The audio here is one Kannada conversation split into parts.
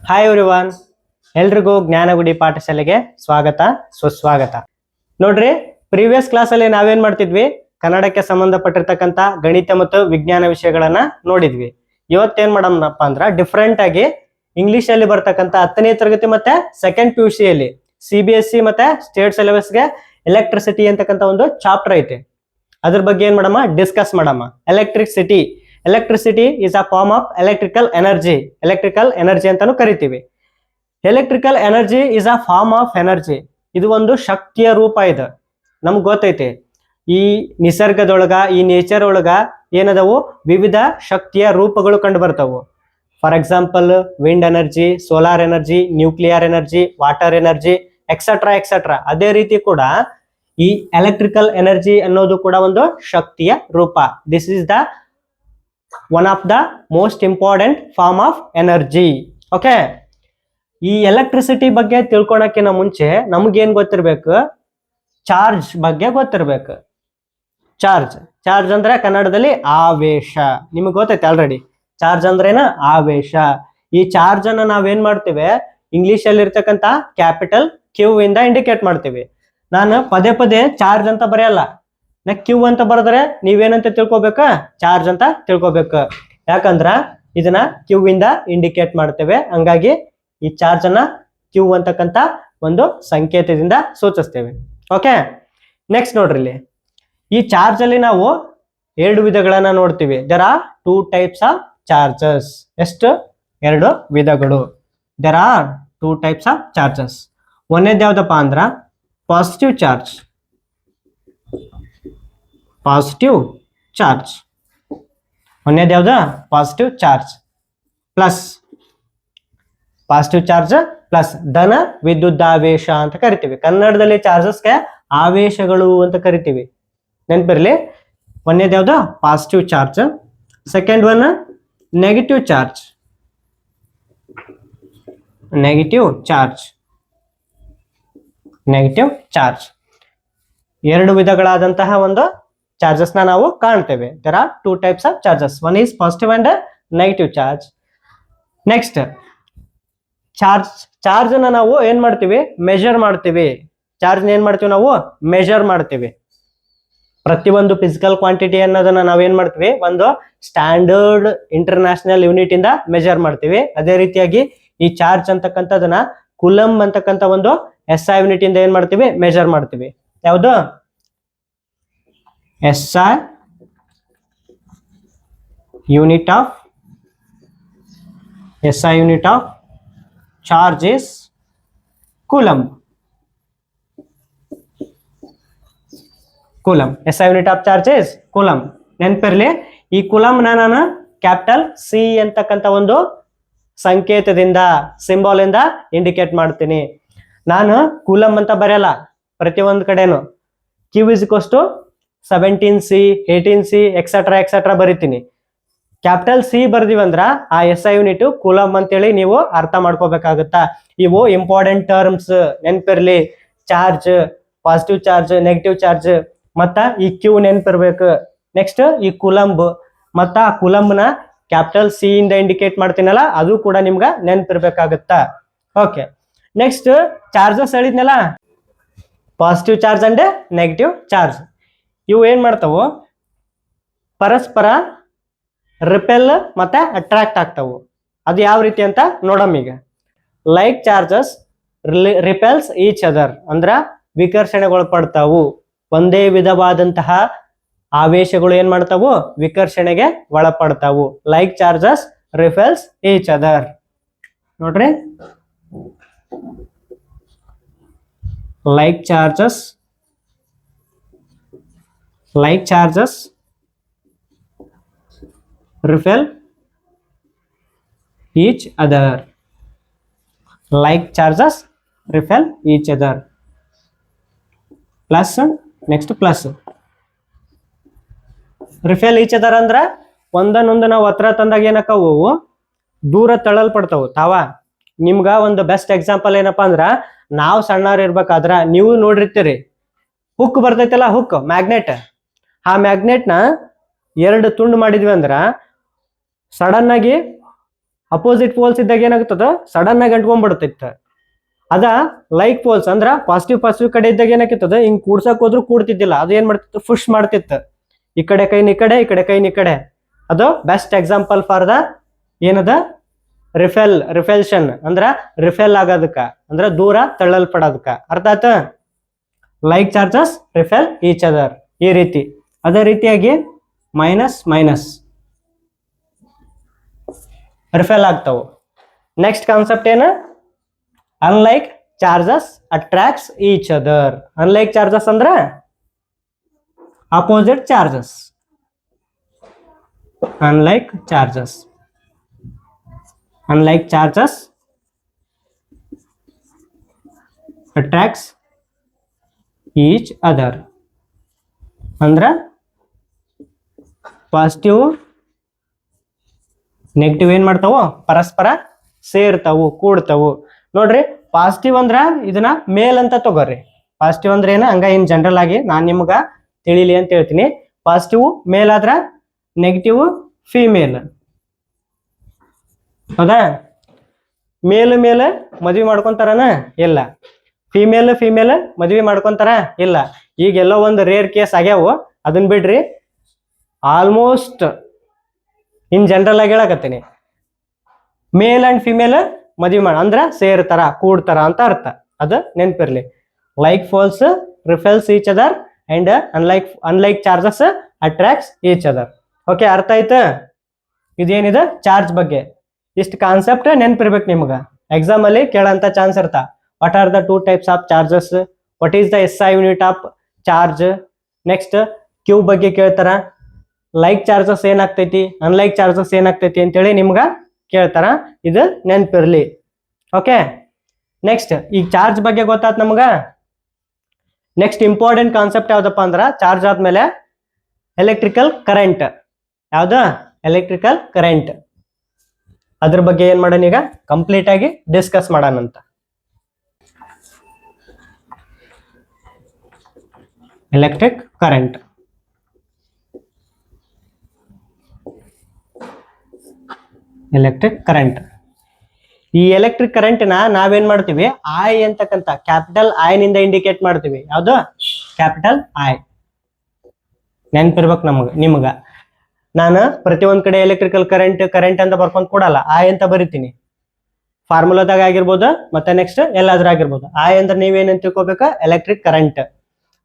ಹಾಯ್ ಎವ್ರಿವನ್, ಎಲ್ರಿಗೂ ಜ್ಞಾನಗುಡಿ ಪಾಠಶಾಲೆಗೆ ಸ್ವಾಗತ ಸುಸ್ವಾಗತ. ನೋಡ್ರಿ, ಪ್ರೀವಿಯಸ್ ಕ್ಲಾಸ್ ಅಲ್ಲಿ ನಾವೇನ್ ಮಾಡ್ತಿದ್ವಿ, ಕನ್ನಡಕ್ಕೆ ಸಂಬಂಧಪಟ್ಟಿರ್ತಕ್ಕಂಥ ಗಣಿತ ಮತ್ತು ವಿಜ್ಞಾನ ವಿಷಯಗಳನ್ನ ನೋಡಿದ್ವಿ. ಇವತ್ತೇನ್ ಮಾಡಮ್ಮಪ್ಪ ಅಂದ್ರ ಡಿಫ್ರೆಂಟ್ ಆಗಿ ಇಂಗ್ಲಿಷ್ ಅಲ್ಲಿ ಬರ್ತಕ್ಕಂಥ 10ನೇ ತರಗತಿ ಮತ್ತೆ ಸೆಕೆಂಡ್ PUC ಅಲ್ಲಿ CBSE ಮತ್ತೆ ಸ್ಟೇಟ್ ಸಿಲೆಬಸ್ಗೆ ಎಲೆಕ್ಟ್ರಿಸಿಟಿ ಅಂತಕ್ಕಂಥ ಒಂದು ಚಾಪ್ಟರ್ ಐತೆ. ಅದ್ರ ಬಗ್ಗೆ ಏನ್ ಮಾಡಮ್ಮ, ಡಿಸ್ಕಸ್ ಮಾಡಮ್ಮ. Electricity is a form of electrical energy ಅಂತಾನು ಕರಿತೀವಿ. Electrical energy is a form of energy. ಇದು ಒಂದು ಶಕ್ತಿಯ ರೂಪ ಇದೆ. ನಮ್ಗೆ ಗೊತ್ತೈತೆ, ಈ ನಿಸರ್ಗದೊಳಗ, ಈ ನೇಚರ್ ಒಳಗ ಏನದವು, ವಿವಿಧ ಶಕ್ತಿಯ ರೂಪಗಳು ಕಂಡು ಬರ್ತಾವು. For example wind energy, solar energy, nuclear energy, water energy, etcetera. ಅದೇ ರೀತಿ ಕೂಡ ಈ ಎಲೆಕ್ಟ್ರಿಕಲ್ ಎನರ್ಜಿ ಅನ್ನೋದು ಕೂಡ ಒಂದು ಶಕ್ತಿಯ ರೂಪ. This is the one of the most important form of energy. Okay, ಈ ಎಲೆಕ್ಟ್ರಿಸಿಟಿ ಬಗ್ಗೆ ತಿಳ್ಕೊಳಕ್ಕಿಂತ ಮುಂಚೆ ನಮಗೇನ್ ಗೊತ್ತಿರ್ಬೇಕು, ಚಾರ್ಜ್ ಬಗ್ಗೆ ಗೊತ್ತಿರ್ಬೇಕು. ಚಾರ್ಜ್ ಅಂದ್ರೆ ಕನ್ನಡದಲ್ಲಿ ಆವೇಶ. ನಿಮಗೆ ಗೊತ್ತೈತೆ ಆಲ್ರೆಡಿ. ಚಾರ್ಜ್ ಅಂದ್ರೇನ ಆವೇಶ. ಈ ಚಾರ್ಜ್ ಅನ್ನ ನಾವೇನ್ ಮಾಡ್ತೀವಿ, ಇಂಗ್ಲಿಷ್ ಅಲ್ಲಿ ಇರ್ತಕ್ಕಂಥ ಕ್ಯಾಪಿಟಲ್ ಕ್ಯೂ ಇಂದ ಇಂಡಿಕೇಟ್ ಮಾಡ್ತೀವಿ. ನಾನು ಪದೇ ಚಾರ್ಜ್ ಅಂತ ಬರೆಯಲ್ಲ. ನಾ ಕ್ಯೂ ಅಂತ ಬರೆದ್ರೆ ನೀವೇನಂತ ತಿಳ್ಕೊಬೇಕ, ಚಾರ್ಜ್ ಅಂತ ತಿಳ್ಕೊಬೇಕು. ಯಾಕಂದ್ರ ಇದನ್ನ ಕ್ಯೂ ಇಂದ ಇಂಡಿಕೇಟ್ ಮಾಡ್ತೇವೆ. ಹಂಗಾಗಿ ಈ ಚಾರ್ಜ್ ಅನ್ನ ಕ್ಯೂ ಅಂತಕ್ಕಂಥ ಒಂದು ಸಂಕೇತದಿಂದ ಸೂಚಿಸ್ತೇವೆ. ಓಕೆ, ನೆಕ್ಸ್ಟ್ ನೋಡ್ರಿ, ಇಲ್ಲಿ ಈ ಚಾರ್ಜ್ ಅಲ್ಲಿ ನಾವು 2 ವಿಧಗಳನ್ನ ನೋಡ್ತೀವಿ. There are 2 types of charges. ಎಷ್ಟು? 2 ವಿಧಗಳು. There are 2 types of charges. ಒಂದೇದು ಯಾವ್ದಪ್ಪ ಅಂದ್ರ ಪಾಸಿಟಿವ್ ಚಾರ್ಜ್. ಒಂದೇದು ಯಾವ್ದ? ಪಾಸಿಟಿವ್ ಚಾರ್ಜ್ ಪ್ಲಸ್ ಧನ ವಿದ್ಯುದಾವೇಶ ಅಂತ ಕರಿತೀವಿ. ಕನ್ನಡದಲ್ಲಿ ಚಾರ್ಜಸ್ಗೆ ಆವೇಶಗಳು ಅಂತ ಕರಿತೀವಿ. ನೆನಪಿರ್ಲಿ, ಒಂದೇದು ಯಾವ್ದು? Positive charge. Second one negative charge. ಎರಡು ವಿಧಗಳಾದಂತಹ ಒಂದು ಚಾರ್ಜಸ್ ನಾವು ಕಾಣ್ತೇವೆ. There are 2 types of charges. One is positive and negative charge. Next, charge ಅನ್ನ ನಾವು ಏನ್ ಮಾಡ್ತೀವಿ, ಮೆಜರ್ ಮಾಡ್ತೀವಿ. ನಾವು ಮೆಜರ್ ಮಾಡ್ತೀವಿ. ಪ್ರತಿಯೊಂದು ಫಿಸಿಕಲ್ ಕ್ವಾಂಟಿಟಿ ಅನ್ನೋದನ್ನ ನಾವೇನ್ ಮಾಡ್ತೀವಿ, ಒಂದು ಸ್ಟ್ಯಾಂಡರ್ಡ್ ಇಂಟರ್ನ್ಯಾಷನಲ್ ಯೂನಿಟ್ ಇಂದ ಮೆಜರ್ ಮಾಡ್ತೀವಿ. ಅದೇ ರೀತಿಯಾಗಿ ಈ ಚಾರ್ಜ್ ಅಂತಕ್ಕಂಥದನ್ನ ಕುಲಂಬ್ ಅಂತಕ್ಕಂಥ ಒಂದು SI ಯೂನಿಟ್ ಇಂದ ಏನ್ ಮಾಡ್ತೀವಿ, ಮೆಜರ್ ಮಾಡ್ತೀವಿ. ಯಾವುದು? SI unit of charge is coulomb. SI unit of charge is coulomb. ನೆನಪಿರ್ಲಿ, ಈ ಕೂಲಂಬ್ನ ನಾನು ಕ್ಯಾಪಿಟಲ್ C ಅಂತಕ್ಕಂಥ ಒಂದು ಸಂಕೇತದಿಂದ, ಸಿಂಬಾಲ್ ಇಂದ ಇಂಡಿಕೇಟ್ ಮಾಡ್ತೀನಿ. ನಾನು ಕೂಲಂಬ್ ಅಂತ ಬರೆಯಲ್ಲ ಪ್ರತಿಯೊಂದು ಕಡೆನು. Q is equals to 17C, 18C, etcetera ಬರಿತೀನಿ. ಕ್ಯಾಪಿಟಲ್ C ಬರ್ದಿವಂದ್ರ ಆ SI ಯೂನಿಟ್ ಕೂಲಂಬ್ ಅಂತೇಳಿ ನೀವು ಅರ್ಥ ಮಾಡ್ಕೋಬೇಕಾಗುತ್ತಾ. ಇವು ಇಂಪಾರ್ಟೆಂಟ್ ಟರ್ಮ್ಸ್. ನೆನಪಿರ್ಲಿ, charge, positive charge, negative charge, ಮತ್ತ ಈ Q ನೆನಪಿರ್ಬೇಕು. ನೆಕ್ಸ್ಟ್ ಈ ಕೂಲಂಬ್, ಮತ್ತ ಆ ಕೂಲಂಬ್ನ ಕ್ಯಾಪಿಟಲ್ C ಇಂದ ಇಂಡಿಕೇಟ್ ಮಾಡ್ತೀನಲ್ಲ, ಅದು ಕೂಡ ನಿಮ್ಗ ನೆನಪಿರ್ಬೇಕಾಗುತ್ತಾ. ಓಕೆ, ನೆಕ್ಸ್ಟ್ ಚಾರ್ಜಸ್ ಹೇಳಿದ್ನಲ್ಲ, positive charge and negative charge. ಇವು ಏನ್ ಮಾಡ್ತಾವು, ಪರಸ್ಪರ ರಿಪೆಲ್ ಮತ್ತೆ ಅಟ್ರಾಕ್ಟ್ ಆಗ್ತಾವು. ಅದು ಯಾವ ರೀತಿ ಅಂತ ನೋಡಮ್ಮ ಈಗ. Like charges repels each other, ಅಂದ್ರ ವಿಕರ್ಷಣೆಗೊಳಪಡ್ತಾವು. ಒಂದೇ ವಿಧವಾದಂತಹ ಆವೇಶಗಳು ಏನ್ ಮಾಡ್ತಾವು, ವಿಕರ್ಷಣೆಗೆ ಒಳಪಡ್ತಾವು. Like charges repels each other. ನೋಡ್ರಿ, like charges repel each other. Plus, next plus repel each other ಅಂದ್ರ ಒಂದನ್ನೊಂದು ನಾವು ಹತ್ರ ತಂದಾಗ ಏನಕ್ಕವು ದೂರ ತಳ್ಳಲ್ಪಡ್ತಾವು ತಾವ. ನಿಮ್ಗ ಒಂದು ಬೆಸ್ಟ್ ಎಕ್ಸಾಂಪಲ್ ಏನಪ್ಪಾ ಅಂದ್ರ, ನಾವು ಸಣ್ಣವ್ರು ಇರ್ಬೇಕಾದ್ರ ನೀವು ನೋಡಿರ್ತೀರಿ, ಹುಕ್ ಬರ್ತೈತಲ್ಲ, ಹುಕ್ ಮ್ಯಾಗ್ನೆಟ್. ಆ ಮ್ಯಾಗ್ನೆಟ್ನ 2 ತುಂಡು ಮಾಡಿದ್ವಿ ಅಂದ್ರ ಸಡನ್ ಆಗಿ ಅಪೋಸಿಟ್ ಪೋಲ್ಸ್ ಇದ್ದಾಗ ಏನಾಗ್ತದ ಸಡನ್ ಆಗಿ ಅಂಟ್ಕೊಂಡ್ಬಿಡ್ತಿತ್ತು. ಅದ ಲೈಕ್ ಪೋಲ್ಸ್ ಅಂದ್ರ ಪಾಸಿಟಿವ್ ಪಾಸಿಟಿವ್ ಕಡೆ ಇದ್ದಾಗ ಏನಾಗ್ತದ ಹಿಂಗ್ ಕೂಡ್ಸಕ್ ಹೋದ್ರು ಕೂಡ್ತಿದ್ದಿಲ್ಲ, ಅದು ಏನ್ ಮಾಡ್ತಿತ್ತು ಪುಷ್ ಮಾಡ್ತಿತ್ತು, ಈ ಕಡೆ ಕೈನ್ ಈ ಕಡೆ, ಈ ಕಡೆ ಕೈನ್ ಈ ಕಡೆ. ಅದು ಬೆಸ್ಟ್ ಎಕ್ಸಾಂಪಲ್ ಫಾರ್ ದ ಏನದ ರಿಫೆಲ್ಷನ್ ಅಂದ್ರ ರಿಫೆಲ್ ಆಗೋದಕ್ಕ ಅಂದ್ರ ದೂರ ತಳ್ಳಲ್ಪಡೋದಕ್ಕ. ಅರ್ಥ ಆಯ್ತ? Like charges repel each other ಈ ರೀತಿ. ಅದೇ ರೀತಿಯಾಗಿ ಮೈನಸ್ ಮೈನಸ್ ರಿಫೆಲ್ ಆಗ್ತಾವು. ನೆಕ್ಸ್ಟ್ ಕಾನ್ಸೆಪ್ಟ್ ಏನು? Unlike charges attracts each other. Unlike charges ಅಂದ್ರ opposite charges. Unlike charges attracts each other. ಅಂದ್ರ ಪಾಸಿಟಿವ್ ನೆಗೆಟಿವ್ ಏನ್ ಮಾಡ್ತಾವು ಪರಸ್ಪರ ಸೇರ್ತಾವು, ಕೂಡ್ತಾವು. ನೋಡ್ರಿ, ಪಾಸಿಟಿವ್ ಅಂದ್ರ ಇದನ್ನ ಮೇಲ್ ಅಂತ ತಗೋರಿ. ಪಾಸಿಟಿವ್ ಅಂದ್ರೆ ಏನ ಹಂಗ ಇನ್ ಜನರಲ್ ಆಗಿ ನಾನ್ ನಿಮ್ಗ ತಿಳಿಲಿ ಅಂತ ಹೇಳ್ತೀನಿ. ಪಾಸಿಟಿವ್ ಮೇಲ್ ಆದ್ರ ನೆಗೆಟಿವ್ ಫಿಮೇಲ್. ಹೌದಾ? ಮೇಲ್ ಮೇಲೆ ಮದ್ವಿ ಮಾಡ್ಕೊಂತಾರನ? ಇಲ್ಲ. ಫಿಮೇಲ್ ಮದ್ವಿ ಮಾಡ್ಕೊಂತಾರ? ಇಲ್ಲ. ಈಗೆಲ್ಲೋ ಒಂದು ರೇರ್ ಕೇಸ್ ಆಗ್ಯಾವು, ಅದನ್ನ ಬಿಡ್ರಿ. ಆಲ್ಮೋಸ್ಟ್ ಇನ್ ಜನರಲ್ ಆಗಿ ಹೇಳಕತ್ತೀನಿ, ಮೇಲ್ ಅಂಡ್ ಫಿಮೇಲ್ ಮದ್ವಿ ಅಂದ್ರ ಸೇರ್ತಾರ, ಕೂಡ್ತಾರ ಅಂತ ಅರ್ಥ. ಅದು ನೆನ್ಪಿರ್ಲಿ. Like poles repels each other and unlike charges attracts each other. Okay, ಅರ್ಥ ಆಯ್ತಾ? ಇದೇನಿದೆ ಚಾರ್ಜ್ ಬಗ್ಗೆ. ಇಷ್ಟು ಕಾನ್ಸೆಪ್ಟ್ ನೆನ್ಪಿರ್ಬೇಕು ನಿಮ್ಗ. ಎಕ್ಸಾಮ್ ಅಲ್ಲಿ ಕೇಳಂತ ಚಾನ್ಸ್ ಇರ್ತಾ. What are the two types of charges, what is the SI unit of charge. Next Q ಬಗ್ಗೆ ಕೇಳ್ತಾರ. ಲೈಕ್ ಚಾರ್ಜಸ್ ಏನಾಗ್ತೈತಿ, ಅನ್ಲೈಕ್ ಚಾರ್ಜಸ್ ಏನಾಗ್ತೈತಿ ಅಂತೇಳಿ ನಿಮ್ಗ ಕೇಳ್ತಾರ. ಇದು ನೆನ್ಪಿರ್ಲಿ. ಓಕೆ, ನೆಕ್ಸ್ಟ್ ಈ ಚಾರ್ಜ್ ಬಗ್ಗೆ ಗೊತ್ತಾತ್ ನಮ್ಗ. ನೆಕ್ಸ್ಟ್ ಇಂಪಾರ್ಟೆಂಟ್ ಕಾನ್ಸೆಪ್ಟ್ ಯಾವ್ದಪ್ಪ ಅಂದ್ರ ಚಾರ್ಜ್ ಆದ್ಮೇಲೆ ಎಲೆಕ್ಟ್ರಿಕಲ್ ಕರೆಂಟ್. ಯಾವ್ದು? Electrical current. ಅದ್ರ ಬಗ್ಗೆ ಏನ್ ಮಾಡೋಣ ಈಗ ಕಂಪ್ಲೀಟ್ ಆಗಿ ಡಿಸ್ಕಸ್ ಮಾಡೋಣಂತ. Electric current. Electric current. ಈ ಎಲೆಕ್ಟ್ರಿಕ್ ಕರೆಂಟ್ ನಾವೇನ್ ಮಾಡ್ತೀವಿ, ಐ ಅಂತಕ್ಕಂತ ಕ್ಯಾಪಿಟಲ್ ಐ ನಿಂದ ಇಂಡಿಕೇಟ್ ಮಾಡ್ತೀವಿ. ಯಾವ್ದು? Capital I. ನೆನ್ಪಿರ್ಬೇಕು ನಿಮ್ಗ. ನಾನು ಪ್ರತಿಯೊಂದ್ ಕಡೆ ಎಲೆಕ್ಟ್ರಿಕಲ್ ಕರೆಂಟ್ ಅಂತ ಬರ್ಕೊಂಡ್ ಕೊಡಲ್ಲ, ಐ ಅಂತ ಬರಿತೀನಿ. ಫಾರ್ಮುಲಾದಾಗ ಆಗಿರ್ಬೋದು, ಮತ್ತೆ ನೆಕ್ಸ್ಟ್ ಎಲ್ಲಾದ್ರೂ ಆಗಿರ್ಬೋದು. ಐ ಅಂದ್ರೆ ನೀವೇನಂತ ತಿಳ್ಕೊಬೇಕ, ಎಲೆಕ್ಟ್ರಿಕ್ ಕರೆಂಟ್.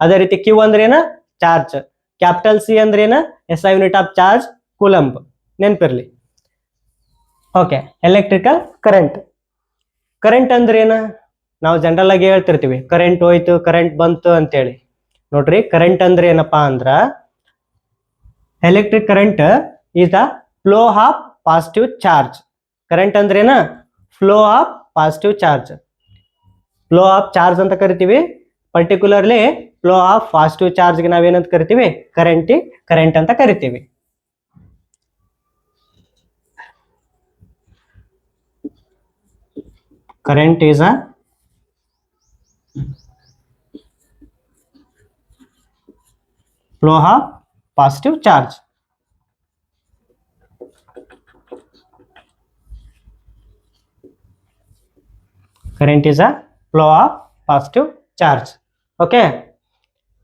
ಅದೇ ರೀತಿ ಕ್ಯೂ ಅಂದ್ರೆ ಏನ, ಚಾರ್ಜ್. ಕ್ಯಾಪಿಟಲ್ ಸಿ ಅಂದ್ರೆ ಏನ, SI unit of charge, coulomb. ನೆನ್ಪಿರ್ಲಿ. Okay, electrical current. ಕರೆಂಟ್ ಅಂದ್ರೆ ಏನ, ನಾವು ಜನರಲ್ ಆಗಿ ಹೇಳ್ತಿರ್ತೀವಿ ಕರೆಂಟ್ ಹೋಯ್ತು, ಕರೆಂಟ್ ಬಂತು ಅಂತೇಳಿ. ನೋಡ್ರಿ, ಕರೆಂಟ್ ಅಂದ್ರೆ ಏನಪ್ಪಾ ಅಂದ್ರ electric current is the flow of positive charge. Current ಅಂದ್ರೆ ಏನ, flow of positive charge. Flow of charge ಅಂತ ಕರಿತೀವಿ. ಪರ್ಟಿಕ್ಯುಲರ್ಲಿ ಫ್ಲೋ ಆಫ್ ಪಾಸಿಟಿವ್ ಚಾರ್ಜ್ಗೆ ನಾವೇನಂತ ಕರಿತೀವಿ, ಕರೆಂಟ್ ಅಂತ ಕರಿತೀವಿ. Current is a flow of positive charge. Current is a flow of positive charge. Okay,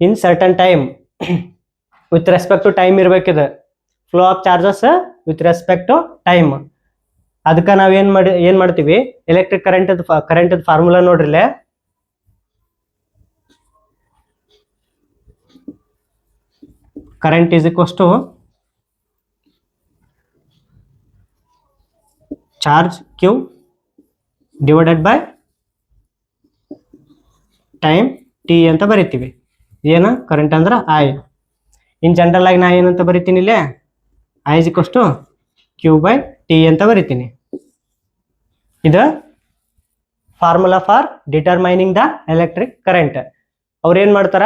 in certain time with respect to time ಇರಬೇಕಿದೆ. Flow of charges with respect to time. ಅದಕ್ಕೆ ನಾವ್ ಏನ್ ಮಾಡ್ತೀವಿ, ಎಲೆಕ್ಟ್ರಿಕ್ ಕರೆಂಟ್ ಫಾರ್ಮುಲಾ ನೋಡ್ರಿಲೆ. Current is equals to charge Q divided by time T ಅಂತ ಬರಿತೀವಿ. ಏನು ಕರೆಂಟ್ ಅಂದ್ರೆ ಐ. ಇನ್ ಜನರಲ್ ಆಗಿ ನಾ ಏನಂತ ಬರಿತೀನಿ ಇಲ್ಲೇ, I is equals to Q by T ಅಂತ ಬರಿತೀನಿ. ಇದು formula for determining the electric current. ಅವ್ರು ಏನ್ ಮಾಡ್ತಾರ,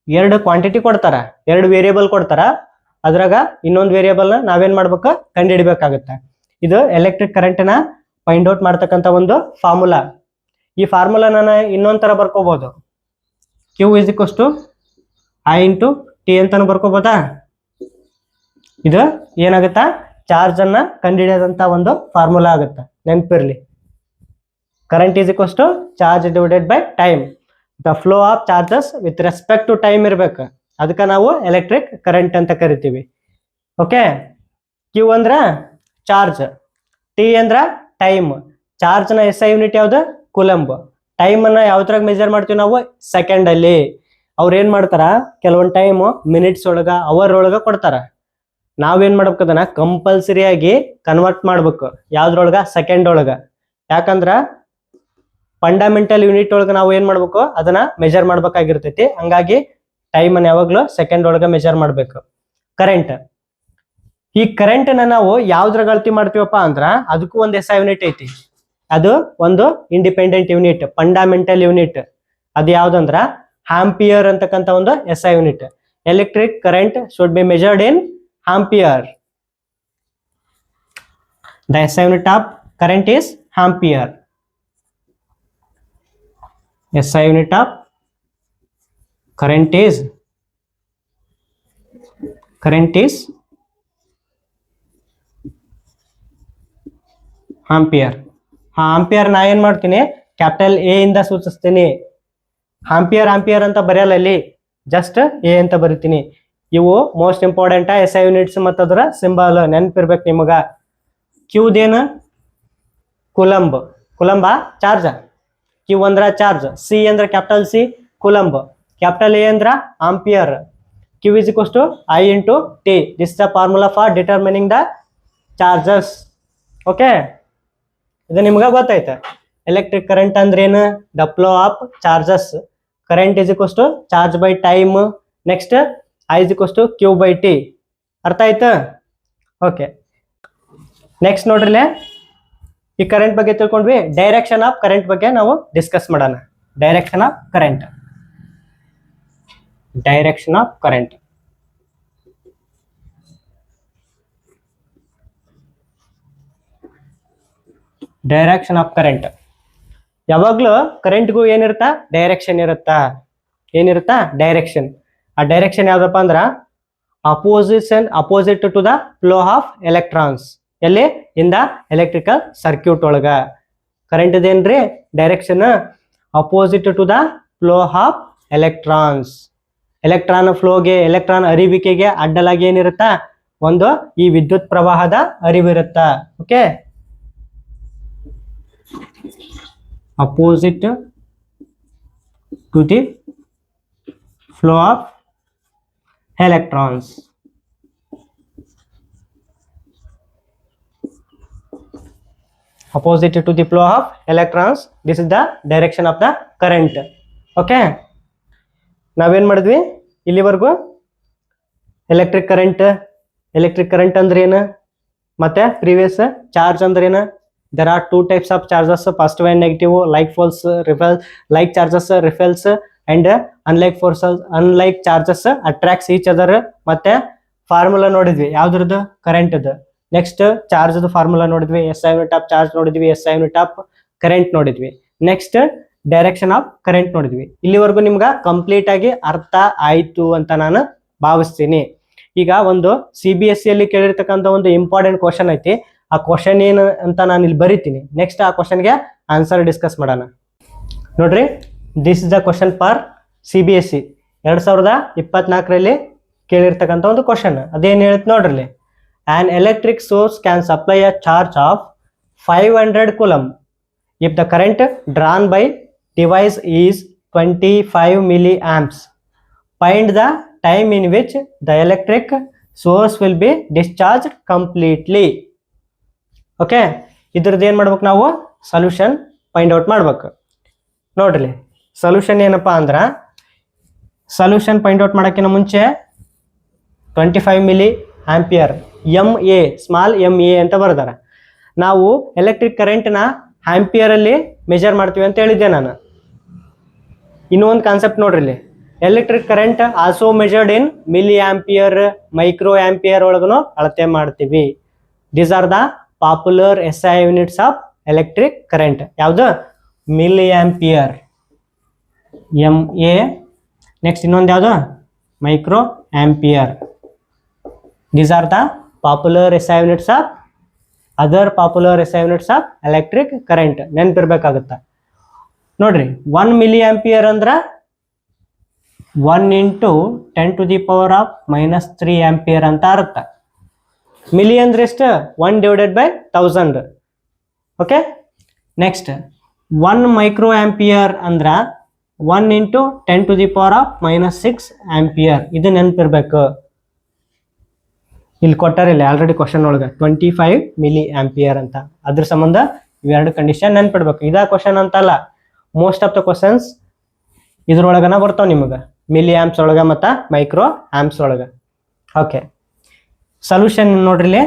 ಎರಡು ಕ್ವಾಂಟಿಟಿ ಕೊಡ್ತಾರ, ಎರಡು ವೇರಿಯೇಬಲ್ ಕೊಡ್ತಾರ. ಅದ್ರಾಗ ಇನ್ನೊಂದು ವೇರಿಯೇಬಲ್ ನಾವೇನ್ ಮಾಡ್ಬೇಕು, ಕಂಡುಹಿಡಿಬೇಕಾಗುತ್ತೆ. ಇದು ಎಲೆಕ್ಟ್ರಿಕ್ ಕರೆಂಟ್ ನ ಫೈಂಡ್ ಔಟ್ ಮಾಡ್ತಕ್ಕಂಥ ಒಂದು ಫಾರ್ಮುಲಾ. ಈ ಫಾರ್ಮುಲಾ ನಾನು ಇನ್ನೊಂದ್ ತರ ಬರ್ಕೋಬಹುದು, Q is equals to I into T ಅಂತಾನು ಬರ್ಕೋಬೋದಾ. ಇದು ಏನಾಗುತ್ತಾ, ಚಾರ್ಜ್ ಅನ್ನ ಕಂಡುಹಿಡಿಯೋದಂತ ಒಂದು ಫಾರ್ಮುಲಾ ಆಗುತ್ತೆ, ನೆನಪಿರ್ಲಿ. Current is equals to charge divided by time. The flow of charges with respect to time ಇರ್ಬೇಕು, ಅದಕ್ಕೆ ನಾವು ಎಲೆಕ್ಟ್ರಿಕ್ ಕರೆಂಟ್ ಅಂತ ಕರಿತೀವಿ. ಓಕೆ, ಕ್ಯೂ ಅಂದ್ರ ಚಾರ್ಜ್, ಟಿ ಅಂದ್ರ ಟೈಮ್, ಚಾರ್ಜ್ ನ SI ಯೂನಿಟ್ ಯಾವ್ದು? ಕೂಲಂಬ್. ಟೈಮ್ ಅನ್ನ ಯಾವ್ದ್ರಾಗ ಮೆಜರ್ ಮಾಡ್ತೀವಿ ನಾವು? ಸೆಕೆಂಡ್ ಅಲ್ಲಿ. ಅವ್ರ ಏನ್ ಮಾಡ್ತಾರ, ಕೆಲವೊಂದ್ ಟೈಮ್ ಮಿನಿಟ್ಸ್ ಒಳಗ ಅವರ್ ಒಳಗ ಕೊಡ್ತಾರ. ನಾವೇನ್ ಮಾಡ್ಬೇಕು, ಅದನ್ನ ಕಂಪಲ್ಸರಿ ಆಗಿ ಕನ್ವರ್ಟ್ ಮಾಡ್ಬೇಕು. ಯಾವ್ದ್ರೊಳಗ? ಸೆಕೆಂಡ್ ಒಳಗ. ಯಾಕಂದ್ರ ಫಂಡಮೆಂಟಲ್ ಯೂನಿಟ್ ಒಳಗ ನಾವು ಏನ್ ಮಾಡ್ಬೇಕು, ಅದನ್ನ ಮೆಜರ್ ಮಾಡ್ಬೇಕಾಗಿರ್ತೈತಿ. ಹಂಗಾಗಿ ಟೈಮ್ ಅನ್ನ ಯಾವಾಗ್ಲೂ ಸೆಕೆಂಡ್ ಒಳಗ ಮೆಜರ್ ಮಾಡ್ಬೇಕು. ಕರೆಂಟ್, ಈ ಕರೆಂಟ್ ಅನ್ನ ನಾವು ಯಾವ್ದ್ರಾಗ ಅಳತಿ ಮಾಡ್ತೀವಪ್ಪ ಅಂದ್ರ ಅದಕ್ಕೂ ಒಂದು SI ಯೂನಿಟ್ ಐತಿ. ಅದು ಒಂದು ಇಂಡಿಪೆಂಡೆಂಟ್ ಯೂನಿಟ್, ಫಂಡಮೆಂಟಲ್ ಯೂನಿಟ್. ಅದು ಯಾವ್ದಂದ್ರ ಆಂಪಿಯರ್ ಅಂತಕ್ಕಂಥ ಒಂದು SI unit. Electric current should be measured in ampere. The SI unit of current is ampere. SI unit of current is ampere. Ampere ನಾ ಏನ್ ಮಾಡ್ತೀನಿ, ಕ್ಯಾಪಿಟಲ್ A ಇಂದ ಸೂಚಿಸ್ತೀನಿ. ಆಂಪಿಯರ್ ಅಂತ ಬರೆಯಲ್ಲ, ಇಲ್ಲಿ ಜಸ್ಟ್ A ಅಂತ ಬರಿತೀನಿ. ಇವು ಮೋಸ್ಟ್ ಇಂಪಾರ್ಟೆಂಟ್ SI ಯೂನಿಟ್ಸ್ ಮತ್ತು ಅದರ ಸಿಂಬಲ್ ನೆನಪಿರ್ಬೇಕು ನಿಮಗ. ಕ್ಯೂದೇನು? ಕೂಲಂಬ್. ಕೂಲಂಬ ಚಾರ್ಜ್. ಕ್ಯೂ ಅಂದ್ರ ಚಾರ್ಜ್, ಸಿ ಅಂದ್ರ capital C coulomb, capital A ಅಂದ್ರ ampere. Q is equals to I into T. This is the formula for determining the charges. Okay, ಇದು ನಿಮ್ಗೆ ಗೊತ್ತೈತೆ. ಎಲೆಕ್ಟ್ರಿಕ್ ಕರೆಂಟ್ ಅಂದ್ರೆ ಏನು? The flow of charges. Current is equals to charge by time. Next I is equals to Q by T. ಅರ್ಥ ಆಯ್ತಾ? ಓಕೆ, ನೆಕ್ಸ್ಟ್ ನೋಡ್ರಿ, ಈ ಕರೆಂಟ್ ಬಗ್ಗೆ ತಿಳ್ಕೊಂಡ್ವಿ. ಡೈರೆಕ್ಷನ್ ಆಫ್ ಕರೆಂಟ್ ಬಗ್ಗೆ ನಾವು ಡಿಸ್ಕಸ್ ಮಾಡೋಣ. Direction of current. Direction of current. Direction of current. ಯಾವಾಗ್ಲೂ ಕರೆಂಟ್ಗೂ ಏನಿರುತ್ತಾ? ಡೈರೆಕ್ಷನ್ ಇರುತ್ತಾ? ಏನಿರುತ್ತಾ? ಡೈರೆಕ್ಷನ್. ಆ ಡೈರೆಕ್ಷನ್ ಯಾವ್ದಪ್ಪ ಅಂದ್ರ opposite to the flow of electrons. ಎಲ್ಲಿ? ಇನ್ ದ ಎಲೆಕ್ಟ್ರಿಕಲ್ ಸರ್ಕ್ಯೂಟ್ ಒಳಗ. ಕರೆಂಟ್ ಇದೇನ್ರಿ? Direction opposite to the flow of electrons. Electron ಫ್ಲೋಗೆ, ಎಲೆಕ್ಟ್ರಾನ್ ಅರಿವಿಕೆಗೆ ಅಡ್ಡಲಾಗಿ ಏನಿರುತ್ತಾ? ಒಂದು ಈ ವಿದ್ಯುತ್ ಪ್ರವಾಹದ ಅರಿವಿರುತ್ತಾ. Okay, opposite to the flow of electrons. Opposite to the flow of electrons. This is the direction of the current. Okay, ನಾವೇನ್ ಮಾಡಿದ್ವಿ ಇಲ್ಲಿವರೆಗೂ? ಎಲೆಕ್ಟ್ರಿಕ್ ಕರೆಂಟ್ ಅಂದ್ರೆ ಏನು, ಮತ್ತೆ ಪ್ರೀವಿಯಸ್ ಚಾರ್ಜ್ ಅಂದ್ರೆ ಏನು? there are two types of charges. Positive and negative. Like force repels, like charges repels, and unlike charges attracts each other. ಮತ್ತೆ ಫಾರ್ಮುಲಾ ನೋಡಿದ್ವಿ ಯಾವ್ದ್ರದ್ದು? ಕರೆಂಟ್. ನೆಕ್ಸ್ಟ್ ಚಾರ್ಜ್ ಫಾರ್ಮುಲಾ ನೋಡಿದ್ವಿ. SI ಯೂನಿಟ್ ಆಫ್ ಚಾರ್ಜ್ ನೋಡಿದ್ವಿ, SI ಯೂನಿಟ್ ಆಫ್ ಕರೆಂಟ್ ನೋಡಿದ್ವಿ. ನೆಕ್ಸ್ಟ್ ಡೈರೆಕ್ಷನ್ ಆಫ್ ಕರೆಂಟ್ ನೋಡಿದ್ವಿ. ಇಲ್ಲಿವರೆಗೂ ನಿಮ್ಗೆ ಕಂಪ್ಲೀಟ್ ಆಗಿ ಅರ್ಥ ಆಯ್ತು ಅಂತ ನಾನು ಭಾವಿಸ್ತೀನಿ. ಈಗ ಒಂದು CBSE ಅಲ್ಲಿ ಕೇಳಿರ್ತಕ್ಕಂಥ ಒಂದು ಇಂಪಾರ್ಟೆಂಟ್ ಕ್ವಶನ್ ಐತಿ. ಆ ಕ್ವಶನ್ ಏನು ಅಂತ ನಾನು ಇಲ್ಲಿ ಬರಿತೀನಿ. ನೆಕ್ಸ್ಟ್ ಆ ಕ್ವಶನ್ಗೆ ಆನ್ಸರ್ ಡಿಸ್ಕಸ್ ಮಾಡೋಣ. ನೋಡ್ರಿ, this is the question for CBSE 2024ರಲ್ಲಿ ಕೇಳಿರ್ತಕ್ಕಂಥ ಒಂದು ಕ್ವಶನ್. ಅದೇನು ಹೇಳುತ್ತೆ ನೋಡ್ರಿ. An electric source can supply a charge of 500 coulomb if the current drawn by device is 25 milliamps. Find the time in which the electric source will be discharged completely. Okay, ಇದ್ರದ್ದು ಏನು ಮಾಡ್ಬೇಕು ನಾವು? ಸೊಲ್ಯೂಷನ್ ಫೈಂಡ್ ಔಟ್ ಮಾಡ್ಬೇಕು. ನೋಡ್ರಿ, ಸೊಲ್ಯೂಷನ್ ಏನಪ್ಪಾ ಅಂದ್ರ, ಸೊಲ್ಯೂಷನ್ ಫೈಂಡ್ ಔಟ್ ಮಾಡೋಕ್ಕಿಂತ ಮುಂಚೆ 25 milli ampere MA small MA ಅಂತ ಬರ್ದಾರ. ನಾವು ಎಲೆಕ್ಟ್ರಿಕ್ ಕರೆಂಟ್ನ ಆಂಪಿಯರ್ ಅಲ್ಲಿ ಮೆಜರ್ ಮಾಡ್ತೀವಿ ಅಂತ ಹೇಳಿದ್ದೆ ನಾನು. ಇನ್ನೊಂದು ಕಾನ್ಸೆಪ್ಟ್ ನೋಡ್ರಿ, electric current also measured in milliampere, microampere ಒಳಗೂ ಅಳತೆ ಮಾಡ್ತೀವಿ. These are the popular SI units of electric current. ಯಾವುದು? Milliampere MA. ನೆಕ್ಸ್ಟ್ ಇನ್ನೊಂದು ಯಾವುದು? Microampere. These are the popular SI units of other popular SI units of electric current ನೆನ್ಪಿರ್ಬೇಕಾಗತ್ತ. ನೋಡ್ರಿ 1 ಮಿಲಿ ಆಂಪಿಯರ್ ಅಂದ್ರ 1 × 10⁻³ ಆಂಪಿಯರ್ ಅಂತ ಅರ್ಥ. ಮಿಲಿ ಅಂದ್ರೆ ಎಷ್ಟು? 1/1000. ಓಕೆ, ನೆಕ್ಸ್ಟ್ 1 ಮೈಕ್ರೋ ಆಂಪಿಯರ್ ಅಂದ್ರ 1 × 10⁻⁻6 ಆಂಪಿಯರ್. ಇದು ನೆನಪಿರ್ಬೇಕು. ಇಲ್ಲಿ ಕೊಟ್ಟಾರಿಲ್ಲ ಆಲ್ರೆಡಿ ಕ್ವಶನ್ ಒಳಗೆ 25 ಮಿಲಿ ಆಂಪಿಯರ್ ಅಂತ. ಅದ್ರ ಸಂಬಂಧ ಇವೆರಡು ಕಂಡೀಷನ್ ನೆನ್ಪಿಡ್ಬೇಕು. ಇದಾ ಕ್ವಶನ್ ಅಂತಲ್ಲ, ಮೋಸ್ಟ್ ಆಫ್ ದ ಕ್ವಶನ್ಸ್ ಇದ್ರೊಳಗನ ಬರ್ತಾವ ನಿಮಗೆ, ಮಿಲಿ ಆಂಪ್ಸ್ ಒಳಗ ಮತ್ತು ಮೈಕ್ರೋ ಆಂಪ್ಸ್ ಒಳಗ. ಓಕೆ, ಸೊಲ್ಯೂಷನ್ ನೋಡ್ರಿ.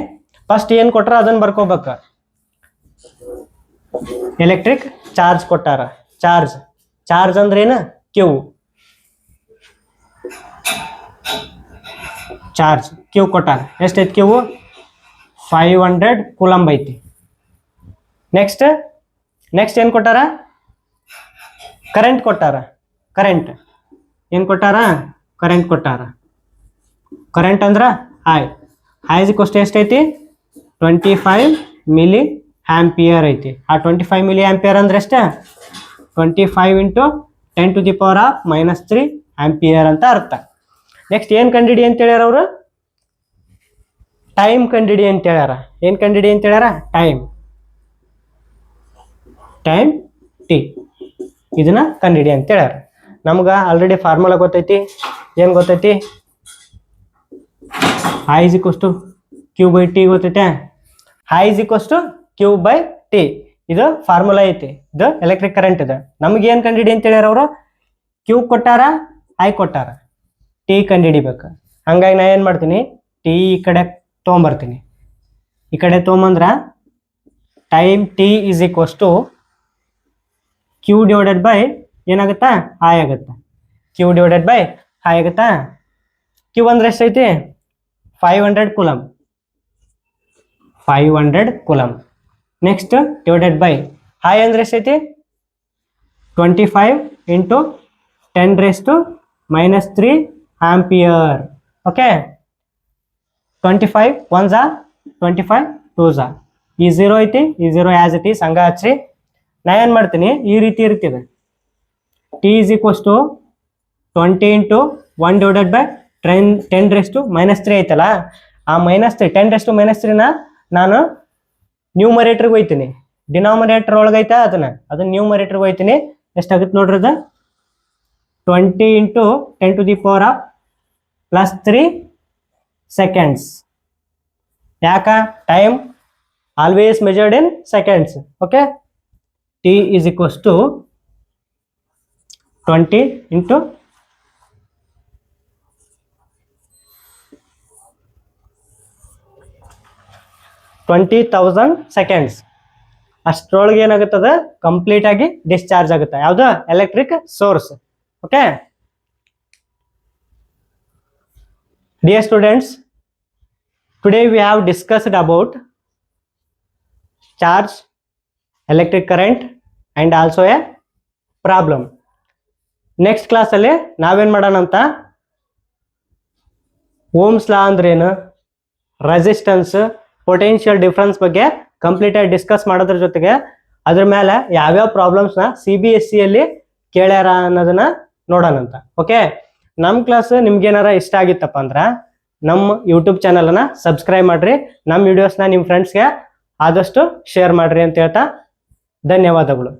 ಫಸ್ಟ್ ಏನು ಕೊಟ್ರ ಅದನ್ನ ಬರ್ಕೋಬೇಕು. ಎಲೆಕ್ಟ್ರಿಕ್ ಚಾರ್ಜ್ ಕೊಟ್ಟಾರ. ಚಾರ್ಜ್ ಅಂದ್ರೆ ಏನು? ಕ್ಯೂ. ಚಾರ್ಜ್ ಕ್ಯೂ ಕೊಟ್ಟಾರ. ಎಷ್ಟೈತಿ ಕ್ಯೂ? 500 ಕೂಲಂಬ್ ಐತಿ. ನೆಕ್ಸ್ಟ್ ಏನು ಕೊಟ್ಟಾರ? ಕರೆಂಟ್ ಕೊಟ್ಟಾರ. ಕರೆಂಟ್ ಏನು ಕೊಟ್ಟಾರ? ಕರೆಂಟ್ ಕೊಟ್ಟಾರ. ಕರೆಂಟ್ ಅಂದ್ರೆ ಐ ಕೋಸ್ಟ್ ಎಷ್ಟೈತಿ? 25 ಮಿಲಿ ಆಂಪಿಯರ್ ಐತಿ. ಆ 25 ಮಿಲಿ ಆಂಪಿಯರ್ ಅಂದ್ರೆ ಎಷ್ಟೇ? 25 × 10⁻³ ಆಂಪಿಯರ್ ಅಂತ ಅರ್ಥ. ನೆಕ್ಸ್ಟ್ ಏನು ಕಂಡಿಡಿ ಅಂತ ಹೇಳ್ಯಾರ ಅವರು? ಟೈಮ್ ಕಂಡಿಡಿ ಅಂತ ಹೇಳ್ಯಾರ. ಏನು ಕಂಡಿಡಿ ಅಂತ ಹೇಳ್ಯಾರ? Time T. ಇದನ್ನ ಕಂಡಿಡಿ ಅಂತ ಹೇಳ್ಯಾರ. ನಮ್ಗೆ ಆಲ್ರೆಡಿ ಫಾರ್ಮುಲಾ ಗೊತ್ತೈತಿ. ಏನು ಗೊತ್ತೈತಿ? I = Q/T ಗೊತ್ತೈತೆ. I = Q/T. ಇದು ಫಾರ್ಮುಲಾ ಐತಿ. ಇದು ಎಲೆಕ್ಟ್ರಿಕ್ ಕರೆಂಟ್ ಇದೆ. ನಮ್ಗೆ ಏನು ಕಂಡಿಡಿ ಅಂತ ಹೇಳ್ಯಾರ ಅವರು? ಕ್ಯೂ ಕೊಟ್ಟಾರ, ಐ ಕೊಟ್ಟಾರ, ಟಿ ಕಂಡಿಡಿಬೇಕು. ಹಂಗಾಗಿ ನಾ ಏನು ಮಾಡ್ತೀನಿ? ಟಿ ಈ ಕಡೆ ತೊಗೊಂಬರ್ತೀನಿ. ಈ ಕಡೆ ತೊಗೊಂಬಂದ್ರ ಟೈಮ್ ಟಿ = Q/, ಏನಾಗುತ್ತಾ? ಐ ಆಗುತ್ತಾ. Q/I ಆಗುತ್ತಾ. ಕ್ಯೂ ಅಂದ್ರೆ ಎಷ್ಟೈತಿ? 500 coulomb. 500 coulomb. Next divided by I ಅಂದ್ರೆ ಎಷ್ಟೈತಿ? 25 × 10⁻³ ampere. Okay, 25 1s are 25 2s are. ಈ 0 ಐತಿ, ಈ 0 ಆಸ್ ಇಟ್ ಈಸ್ ಹಂಗ ಹಚ್ರಿ. ನಾ ಏನು ಮಾಡ್ತೀನಿ? ಈ ರೀತಿ ಇರ್ತಿದೆ. ಟಿ = 20 × 1/10⁻³ ಐತಲ್ಲ, ಆ -10⁻³ ನಾನು ನ್ಯೂಮರೇಟರ್ಗೆ ಹೋಯ್ತೀನಿ. ಡಿನಾಮಿನೇಟರ್ ಒಳಗೈತಾ ಅದನ್ನ ನ್ಯೂಮರೇಟರ್ಗೆ ಹೋಯ್ತೀನಿ. ಎಷ್ಟಾಗುತ್ತೆ ನೋಡ್ರಿ? ಅದು 20 × 10⁻³ ಸೆಕೆಂಡ್ಸ್. ಯಾಕ? ಟೈಮ್ ಆಲ್ವೇಸ್ ಮೆಜರ್ಡ್ ಇನ್ ಸೆಕೆಂಡ್ಸ್. Okay, T = 20 × 20,000 seconds. ಅಷ್ಟರೊಳಗೆ ಏನಾಗುತ್ತದೆ? ಕಂಪ್ಲೀಟ್ ಆಗಿ ಡಿಸ್ಚಾರ್ಜ್ ಆಗುತ್ತೆ. ಯಾವುದು? Electric source. Okay, dear students, today we have discussed about charge, electric current and also A problem. Next ಕ್ಲಾಸಲ್ಲಿ ನಾವೇನು ಮಾಡೋಣ ಅಂತ, ಓಮ್ಸ್ ಲಾ ಅಂದ್ರೇನು, ರೆಸಿಸ್ಟೆನ್ಸ್, ಪೊಟೆನ್ಷಿಯಲ್ ಡಿಫ್ರೆನ್ಸ್ ಬಗ್ಗೆ ಕಂಪ್ಲೀಟ್ ಆಗಿ ಡಿಸ್ಕಸ್ ಮಾಡೋದ್ರ ಜೊತೆಗೆ ಅದ್ರ ಮೇಲೆ ಯಾವ್ಯಾವ ಪ್ರಾಬ್ಲಮ್ಸ್ನ CBSE ಕೇಳ್ಯಾರ ಅನ್ನೋದನ್ನ ನೋಡೋಣಂತ. ಓಕೆ, ನಮ್ಮ ಕ್ಲಾಸ್ ನಿಮ್ಗೇನಾರ ಇಷ್ಟ ಆಗಿತ್ತಪ್ಪ ಅಂದ್ರೆ ನಮ್ಮ ಯೂಟ್ಯೂಬ್ ಚಾನಲನ್ನು ಸಬ್ಸ್ಕ್ರೈಬ್ ಮಾಡಿರಿ. ನಮ್ಮ ವಿಡಿಯೋಸ್ನ ನಿಮ್ಮ ಫ್ರೆಂಡ್ಸ್ಗೆ ಆದಷ್ಟು ಶೇರ್ ಮಾಡಿರಿ ಅಂತ ಹೇಳ್ತಾ ಧನ್ಯವಾದಗಳು.